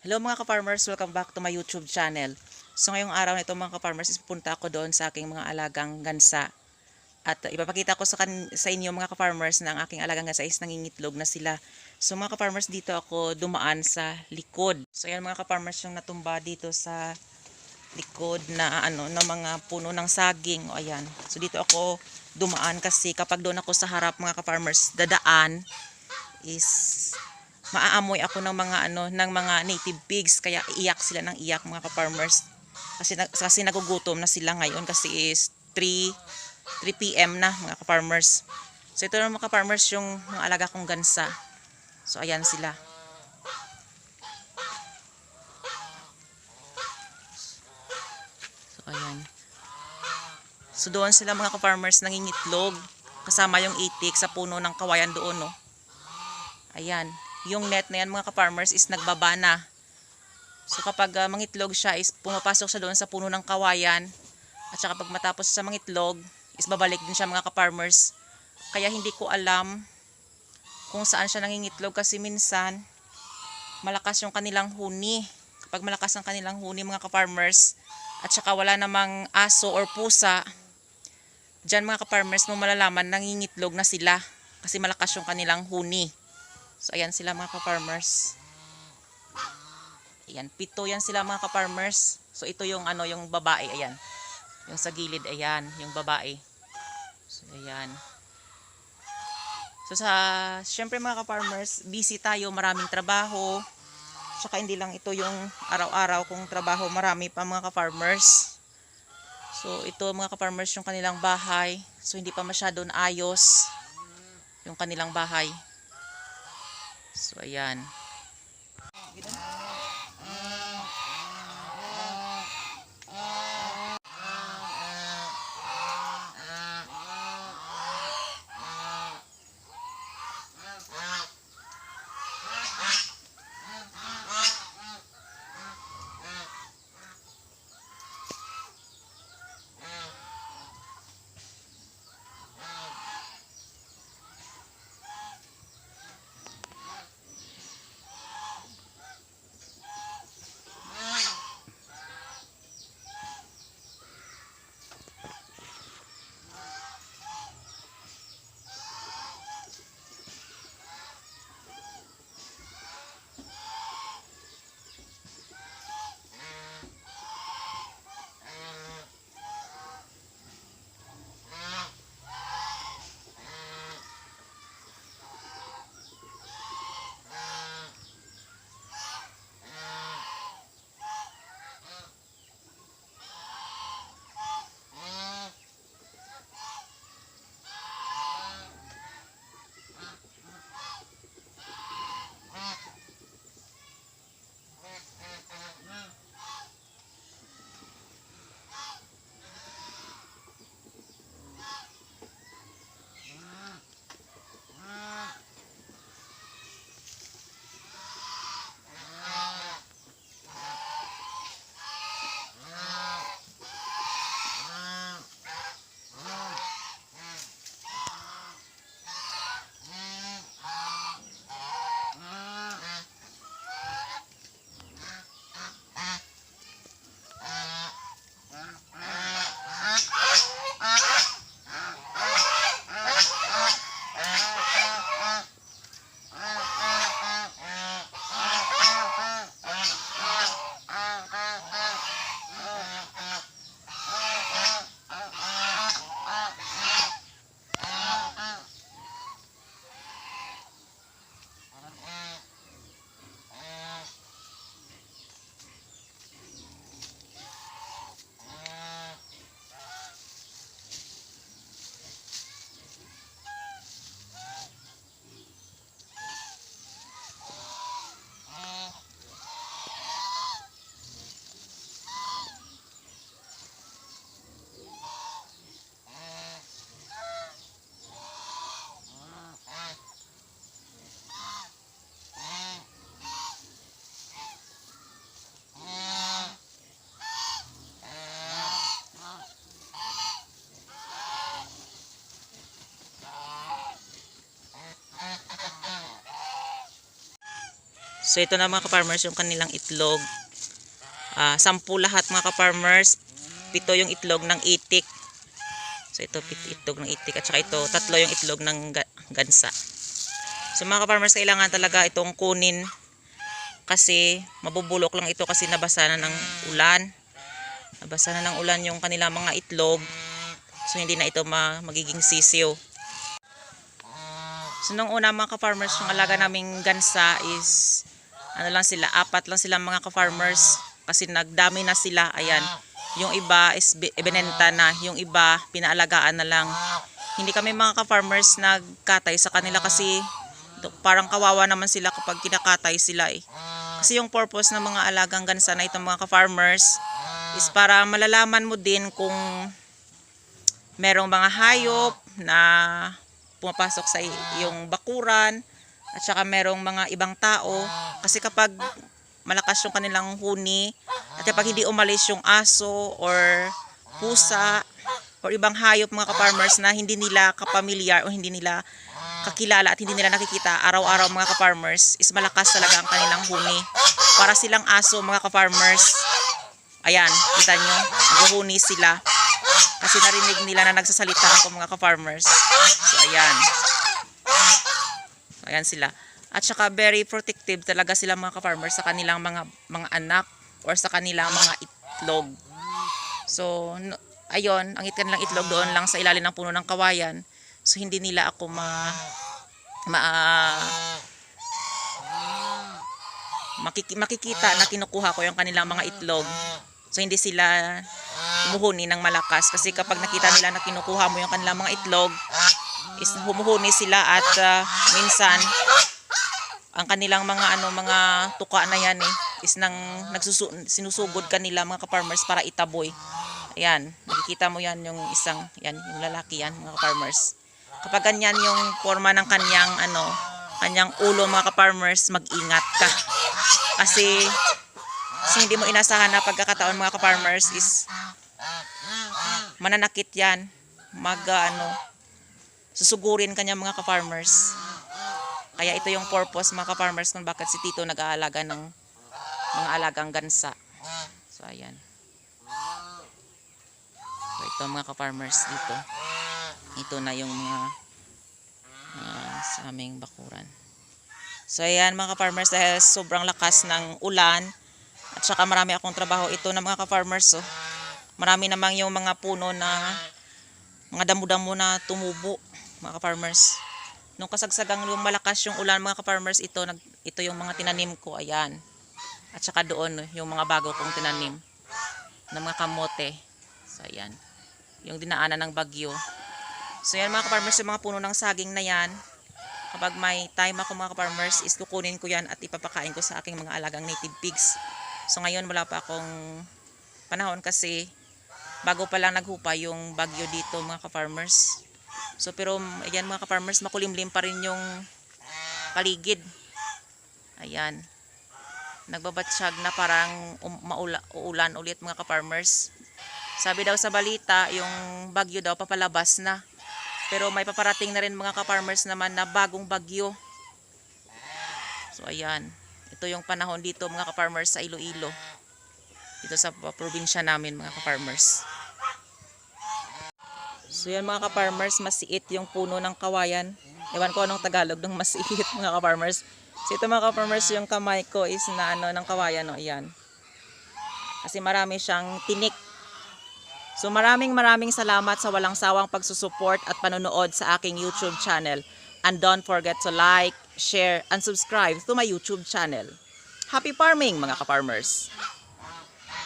Hello mga ka-farmers, welcome back to my YouTube channel. So ngayong araw na ito mga ka-farmers, punta ako doon sa aking mga alagang gansa. At ipapakita ko sa inyo mga ka-farmers na ang aking alagang gansa is nangingitlog na sila. So mga ka-farmers, dito ako dumaan sa likod. So ayan mga ka-farmers, yung natumba dito sa likod na na mga puno ng saging. O ayan. So dito ako dumaan kasi kapag doon ako sa harap mga ka-farmers, dadaan is maaamoy ako ng mga ng mga native pigs, kaya iyak sila ng iyak mga ka-farmers kasi nagugutom na sila ngayon kasi is 3 PM na mga ka-farmers. So ito na mga ka-farmers yung mga alaga kong gansa. So ayan sila. So ayan. So doon sila mga ka-farmers nangingitlog kasama yung itik sa puno ng kawayan doon, no. Ayan, yung net na yan mga ka-farmers is nagbaba na. So kapag mangitlog siya is pumapasok siya doon sa puno ng kawayan. At saka pag matapos sa mangitlog is babalik din siya mga ka-farmers. Kaya hindi ko alam kung saan siya nangingitlog kasi minsan malakas yung kanilang huni. Kapag malakas ang kanilang huni mga ka-farmers at saka wala namang aso or pusa, dyan mga ka-farmers mo malalaman nangingitlog na sila kasi malakas yung kanilang huni. So ayan sila mga ka-farmers. Ayan, 7 yan sila mga ka-farmers. So ito yung yung babae, ayan. Yung sa gilid, ayan, yung babae. So ayan. So syempre mga ka-farmers, busy tayo, maraming trabaho. Saka hindi lang ito yung araw-araw kong trabaho, marami pa mga ka-farmers. So ito mga ka-farmers yung kanilang bahay. So hindi pa masyado naayos yung kanilang bahay. So ayan. So ito na mga ka-farmers yung kanilang itlog. 10 lahat mga ka-farmers. 7 yung itlog ng itik. So ito itlog ng itik at saka ito 3 yung itlog ng gansa. So mga ka-farmers, kailangan talaga itong kunin kasi mabubulok lang ito kasi nabasa na ng ulan. Nabasa na ng ulan yung kanilang mga itlog. So hindi na ito magiging sisiw. So nung una mga ka-farmers, yung alaga naming gansa is ano lang sila, 4 lang sila mga ka-farmers kasi nagdami na sila. Ayan. Yung iba is ibinenta na, yung iba pinaalagaan na lang. Hindi kami mga ka-farmers nagkatay sa kanila kasi parang kawawa naman sila kapag kinakatay sila eh. Kasi yung purpose ng mga alagang gansa na itong mga ka-farmers is para malalaman mo din kung merong mga hayop na pumapasok sa iyong bakuran at saka merong mga ibang tao. Kasi kapag malakas yung kanilang huni at kapag hindi umalis yung aso or pusa or ibang hayop mga ka-farmers na hindi nila kapamilyar o hindi nila kakilala at hindi nila nakikita araw-araw mga ka-farmers, is malakas talaga ang kanilang huni. Para silang aso mga ka-farmers. Ayan, kita nyo, naguhuni sila kasi narinig nila na nagsasalita ako mga ka-farmers. So ayan. So, ayan sila. At saka very protective talaga sila mga ka-farmers sa kanilang mga anak or sa kanilang mga itlog. So ayun, ang kanilang itlog doon lang sa ilalim ng puno ng kawayan. So hindi nila ako makikita na kinukuha ko yung kanilang mga itlog. So hindi sila humuhuni ng malakas kasi kapag nakita nila na kinukuha mo yung kanilang mga itlog, is humuhuni sila at minsan ang kanilang mga mga tuka na yan is sinusugod kanila mga ka-farmers para itaboy. Ayan, nakikita mo yan yung isang, yan, yung lalaki yan mga ka-farmers. Kapag ganyan yung forma ng kanyang ulo mga ka-farmers, mag-ingat ka. Kasi hindi mo inasahan na pagkakataon mga ka-farmers is mananakit yan. Susugurin kanya mga ka-farmers. Kaya ito yung purpose mga ka-farmers kung bakit si Tito nag-aalaga ng mga alagang gansa. So ayan. So ito mga ka-farmers dito. Ito na yung mga sa aming bakuran. So ayan mga ka-farmers, dahil sobrang lakas ng ulan at saka marami akong trabaho ito na mga ka-farmers. So, marami namang yung mga puno na mga damo-damo na tumubo mga ka-farmers. Nung kasagsagang yung malakas yung ulan mga ka-farmers, ito yung mga tinanim ko, ayan. At saka doon yung mga bago kong tinanim na mga kamote. So ayan, yung dinaanan ng bagyo. So yan mga ka-farmers, yung mga puno ng saging na yan, kapag may time ako mga ka-farmers, is kukunin ko yan at ipapakain ko sa aking mga alagang native pigs. So ngayon wala pa akong panahon kasi bago pa lang naghupa yung bagyo dito mga ka-farmers. So pero ayan mga ka-farmers, makulimlim pa rin yung paligid. Ayan. Nagbabatsyag na parang uulan ulit mga ka-farmers. Sabi daw sa balita, yung bagyo daw papalabas na. Pero may paparating na rin mga ka-farmers naman na bagong bagyo. So ayan. Ito yung panahon dito mga ka-farmers sa Iloilo. Dito sa probinsya namin mga ka-farmers. So yan mga ka-farmers, masiit yung puno ng kawayan. Ewan ko anong Tagalog ng masiit mga ka-farmers. So ito mga ka-farmers, yung kamay ko is na ng kawayan. No? Ayan. Kasi marami siyang tinik. So maraming salamat sa walang sawang pagsusupport at panonood sa aking YouTube channel. And don't forget to like, share, and subscribe to my YouTube channel. Happy farming mga ka-farmers!